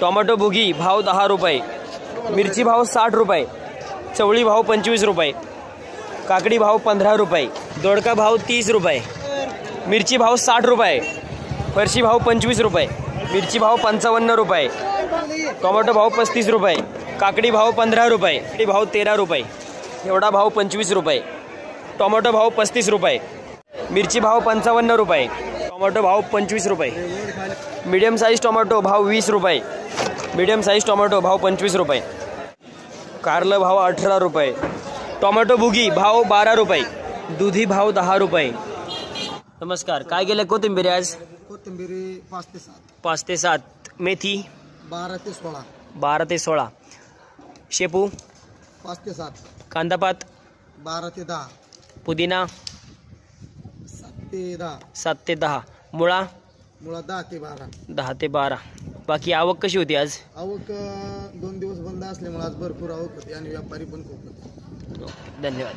Tomato भुगी भाव 10 रुपये, मिरची भाव 60 रुपये, चवळी भाव 25 रुपये, काकडी भाव 15 रुपये, दोडका भाव 30 रुपये, मिरची भाव 60 रुपये, फरशी भाव 25 रुपये, मिरची भाव 55 रुपये, टोमॅटो भाव 35 रुपये, काकडी भाव 15 रुपये, काकडी भाव 13 रुपये, एवढा भाव 25 रुपये, टोमॅटो भाव 35 रुपये, मिरची भाव 55 रुपये, टोमॅटो भाव 25 रुपये, मीडियम साईज टोमॅटो भाव 20 रुपये, मीडियम साईज टोमॅटो भाव 25 रुपये, कारलं भाव 18 रुपये, टोमॅटो भुगी भाव 12 रुपये, दुधी भाव 10 रुपये। नमस्कार, काय गेले कोथिंबीर आज? कोथिंबीर 5 ते 7, 5 ते 7, मेथी 12 ते 16, 12 ते 16, शेपू 5 ते 7, कांदापात 12 ते 10, पुदिना 7 ते 10, 7 ते 10, मुळा 10 ते 12, 10 ते 12। बाकी आवक कशी होती आज? आवक 2 दिवस बंद असल्यामुळे आज भरपूर आवक होती आणि व्यापारी पण खूप होते। धन्यवाद।